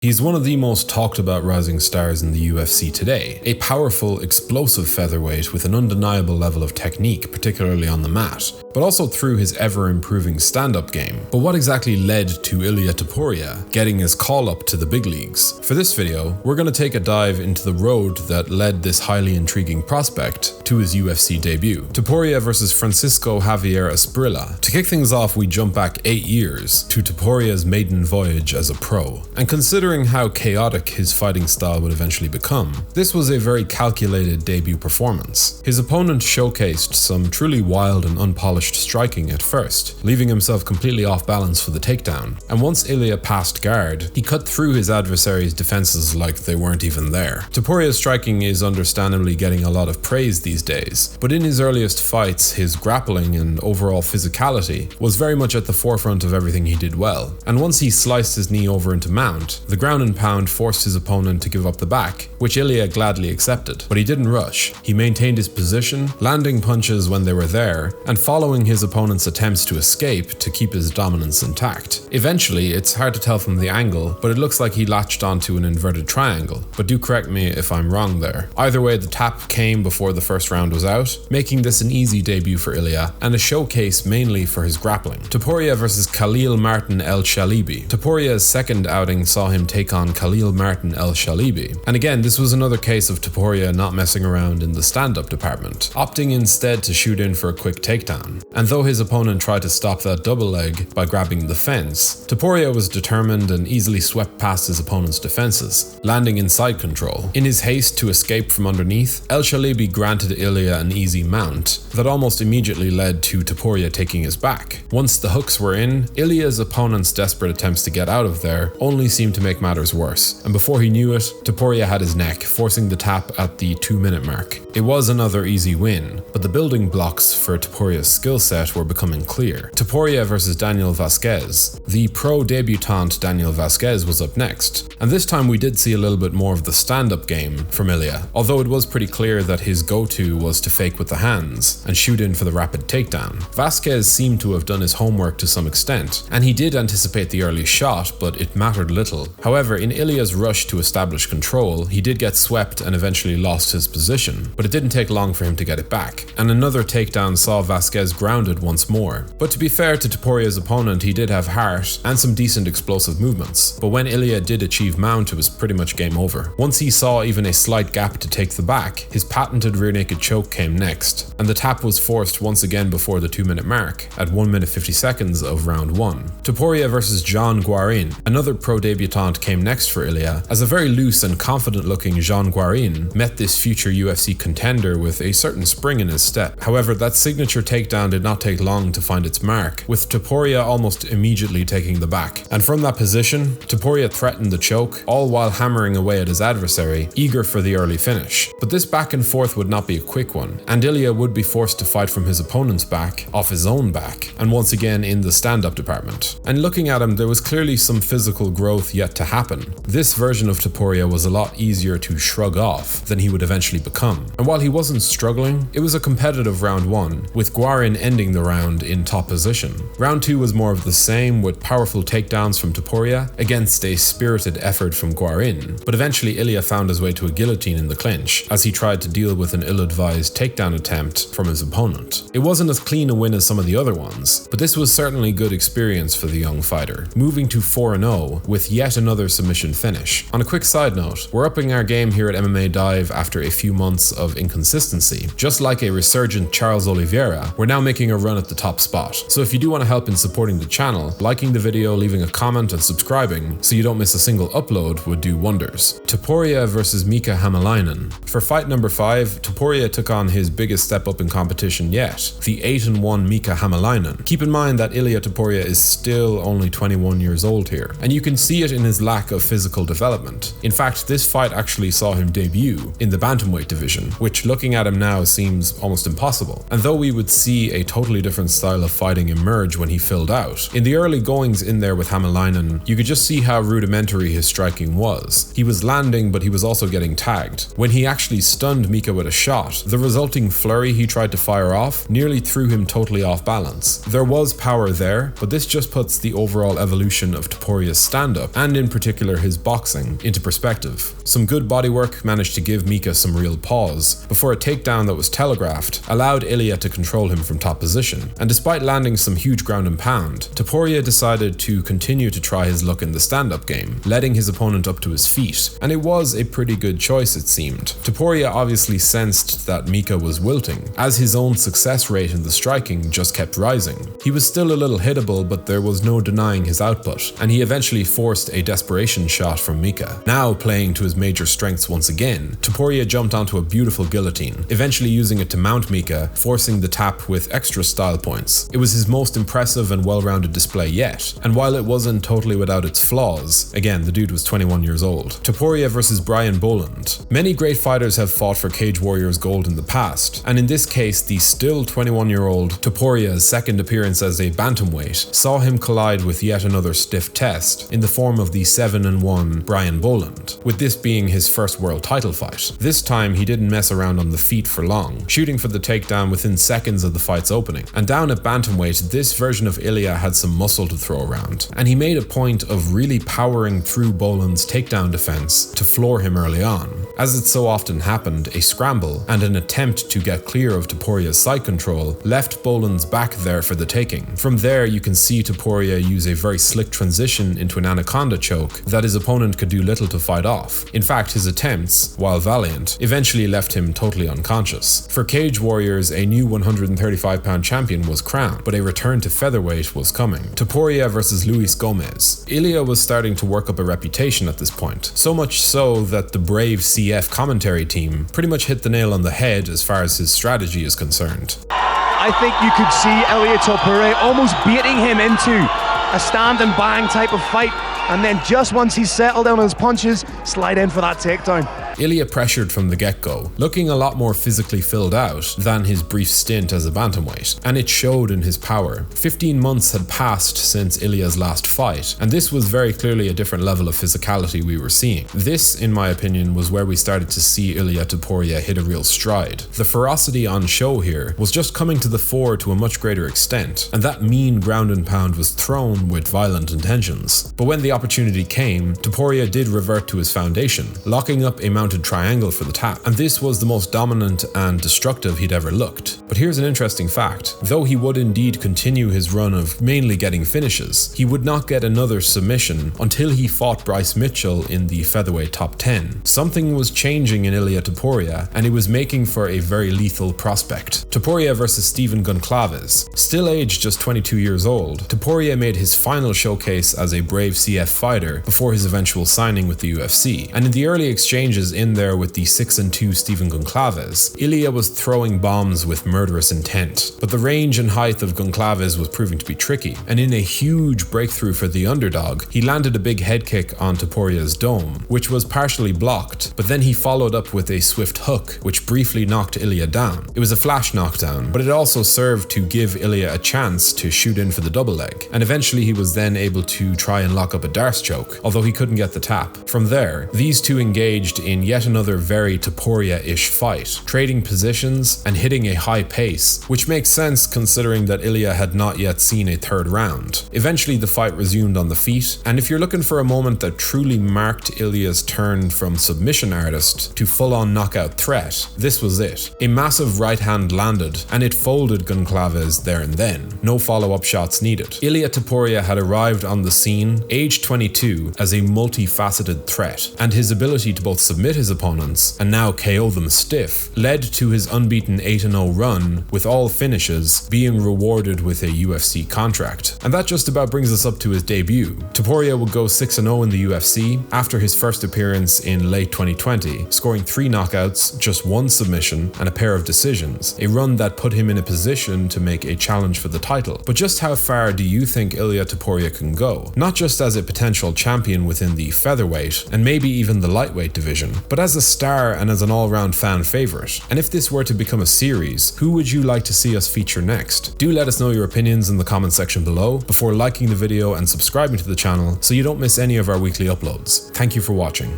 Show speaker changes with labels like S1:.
S1: He's one of the most talked about rising stars in the UFC today, a powerful, explosive featherweight with an undeniable level of technique, particularly on the mat, but also through his ever-improving stand-up game. But what exactly led to Ilia Topuria getting his call up to the big leagues? For this video, we're going to take a dive into the road that led this highly intriguing prospect to his UFC debut. Topuria versus Francisco Javier Esprilla. To kick things off, we jump back 8 years to Topuria's maiden voyage as a pro. And considering how chaotic his fighting style would eventually become, this was a very calculated debut performance. His opponent showcased some truly wild and unpolished striking at first, leaving himself completely off balance for the takedown. And once Ilia passed guard, he cut through his adversary's defenses like they weren't even there. Topuria's striking is understandably getting a lot of praise these days, but in his earliest fights, his grappling and overall physicality was very much at the forefront of everything he did well. And once he sliced his knee over into mount, the ground and pound forced his opponent to give up the back, which Ilia gladly accepted. But he didn't rush. He maintained his position, landing punches when they were there, and following his opponent's attempts to escape to keep his dominance intact. Eventually, it's hard to tell from the angle, but it looks like he latched onto an inverted triangle, but do correct me if I'm wrong there. Either way, the tap came before the first round was out, making this an easy debut for Ilia, and a showcase mainly for his grappling. Topuria versus Khalil Martin El Shalibi. Topuria's second outing saw him take on Khalil Martin El Shalibi. And again, this was another case of Topuria not messing around in the stand-up department, opting instead to shoot in for a quick takedown. And though his opponent tried to stop that double leg by grabbing the fence, Topuria was determined and easily swept past his opponent's defenses, landing in side control. In his haste to escape from underneath, El Shalibi granted Ilia an easy mount that almost immediately led to Topuria taking his back. Once the hooks were in, Ilia's opponent's desperate attempts to get out of there only seemed to make matters worse, and before he knew it, Topuria had his neck, forcing the tap at the 2-minute mark. It was another easy win, but the building blocks for Topuria's skill set were becoming clear. Topuria versus Daniel Vasquez. The pro debutant Daniel Vasquez was up next, and this time we did see a little bit more of the stand-up game from Ilia, although it was pretty clear that his go-to was to fake with the hands and shoot in for the rapid takedown. Vasquez seemed to have done his homework to some extent, and he did anticipate the early shot, but it mattered little. However, in Ilia's rush to establish control, he did get swept and eventually lost his position, but it didn't take long for him to get it back, and another takedown saw Vasquez grounded once more. But to be fair to Topuria's opponent, he did have heart and some decent explosive movements, but when Ilia did achieve mount, it was pretty much game over. Once he saw even a slight gap to take the back, his patented rear naked choke came next, and the tap was forced once again before the 2-minute mark, at 1 minute 50 seconds of round 1. Topuria versus Jean Guarin. Another pro debutant came next for Ilia, as a very loose and confident looking Jean Guarin met this future UFC contender with a certain spring in his step. However, that signature takedown did not take long to find its mark, with Topuria almost immediately taking the back. And from that position, Topuria threatened the choke, all while hammering away at his adversary, eager for the early finish. But this back and forth would not be a quick one, and Ilia would be forced to fight from his opponent's back, off his own back, and once again in the stand-up department. And looking at him, there was clearly some physical growth yet to happen. This version of Topuria was a lot easier to shrug off than he would eventually become. And while he wasn't struggling, it was a competitive round 1, with Guarin ending the round in top position. Round 2 was more of the same, with powerful takedowns from Topuria against a spirited effort from Guarin, but eventually Ilia found his way to a guillotine in the clinch, as he tried to deal with an ill-advised takedown attempt from his opponent. It wasn't as clean a win as some of the other ones, but this was certainly good experience for the young fighter, moving to 4-0 with yet another submission finish. On a quick side note, we're upping our game here at MMA Dive after a few months of inconsistency. Just like a resurgent Charles Oliveira, we're now making a run at the top spot. So if you do want to help in supporting the channel, liking the video, leaving a comment and subscribing so you don't miss a single upload would do wonders. Topuria versus Mika Hämäläinen. For fight number 5, Topuria took on his biggest step up in competition yet, the 8-1 Mika Hämäläinen. Keep in mind that Ilia Topuria is still only 21 years old here, and you can see it in his lack of physical development. In fact, this fight actually saw him debut in the bantamweight division, which looking at him now seems almost impossible. And though we would see see a totally different style of fighting emerge when he filled out. In the early goings in there with Hämäläinen, you could just see how rudimentary his striking was. He was landing, but he was also getting tagged. When he actually stunned Mika with a shot, the resulting flurry he tried to fire off nearly threw him totally off balance. There was power there, but this just puts the overall evolution of Topuria's stand-up, and in particular his boxing, into perspective. Some good bodywork managed to give Mika some real pause, before a takedown that was telegraphed allowed Ilia to control him from top position. And despite landing some huge ground and pound, Topuria decided to continue to try his luck in the stand-up game, letting his opponent up to his feet, and it was a pretty good choice it seemed. Topuria obviously sensed that Mika was wilting, as his own success rate in the striking just kept rising. He was still a little hittable, but there was no denying his output, and he eventually forced a desperation shot from Mika. Now playing to his major strengths once again, Topuria jumped onto a beautiful guillotine, eventually using it to mount Mika, forcing the tap with extra style points. It was his most impressive and well-rounded display yet, and while it wasn't totally without its flaws, again, the dude was 21 years old. Topuria versus Brian Boland. Many great fighters have fought for Cage Warriors gold in the past, and in this case, the still 21-year-old Topuria's second appearance as a bantamweight saw him collide with yet another stiff test in the form of the 7-1 Brian Boland, with this being his first world title fight. This time he didn't mess around on the feet for long, shooting for the takedown within seconds of the fight's opening. And down at bantamweight, this version of Ilia had some muscle to throw around, and he made a point of really powering through Boland's takedown defense to floor him early on. As it so often happened, a scramble and an attempt to get clear of Topuria's side control left Boland's back there for the taking. From there, you can see Topuria use a very slick transition into an anaconda choke that his opponent could do little to fight off. In fact, his attempts, while valiant, eventually left him totally unconscious. For Cage Warriors, a new 135-pound champion was crowned, but a return to featherweight was coming. Topuria versus Luis Gomez. Ilia was starting to work up a reputation at this point, so much so that the brave CF commentary team pretty much hit the nail on the head as far as his strategy is concerned.
S2: I think you could see Ilia Topuria almost baiting him into a stand and bang type of fight, and then just once he's settled down on his punches, slide in for that takedown.
S1: Ilia pressured from the get-go, looking a lot more physically filled out than his brief stint as a bantamweight, and it showed in his power. 15 months had passed since Ilia's last fight, and this was very clearly a different level of physicality we were seeing. This, in my opinion, was where we started to see Ilia Topuria hit a real stride. The ferocity on show here was just coming to the fore to a much greater extent, and that mean ground and pound was thrown with violent intentions. But when the opportunity came, Topuria did revert to his foundation, locking up a mounted triangle for the tap, and this was the most dominant and destructive he'd ever looked. But here's an interesting fact. Though he would indeed continue his run of mainly getting finishes, he would not get another submission until he fought Bryce Mitchell in the featherweight top 10. Something was changing in Ilia Topuria, and he was making for a very lethal prospect. Topuria versus Stephen Goncalves. Still aged just 22 years old, Topuria made his final showcase as a brave CF fighter before his eventual signing with the UFC, and in the early exchanges in there with the 6-2 Stephen Goncalves, Ilia was throwing bombs with murderous intent, but the range and height of Goncalves was proving to be tricky, and in a huge breakthrough for the underdog, he landed a big head kick on Topuria's dome, which was partially blocked, but then he followed up with a swift hook, which briefly knocked Ilia down. It was a flash knockdown, but it also served to give Ilia a chance to shoot in for the double leg, and eventually he was then able to try and lock up a Darce choke, although he couldn't get the tap. From there, these two engaged in yet another very Topuria-ish fight, trading positions and hitting a high pace, which makes sense considering that Ilia had not yet seen a third round. Eventually the fight resumed on the feet, and if you're looking for a moment that truly marked Ilia's turn from submission artist to full-on knockout threat, this was it. A massive right hand landed, and it folded Goncalves there and then. No follow-up shots needed. Ilia Topuria had arrived on the scene, aged 22, as a multifaceted threat, and his ability to both submit his opponents and now KO them stiff led to his unbeaten 8-0 run, with all finishes being rewarded with a UFC contract. And that just about brings us up to his debut. Topuria would go 6-0 in the UFC after his first appearance in late 2020, scoring 3 knockouts, just 1 submission, and a pair of decisions, a run that put him in a position to make a challenge for the title. But just how far do you think Ilia Topuria can go? Not just as a potential champion within the featherweight, and maybe even the lightweight division, but as a star and as an all-round fan favourite. And if this were to become a series, who would you like to see us feature next? Do let us know your opinions in the comment section below before liking the video and subscribing to the channel so you don't miss any of our weekly uploads. Thank you for watching.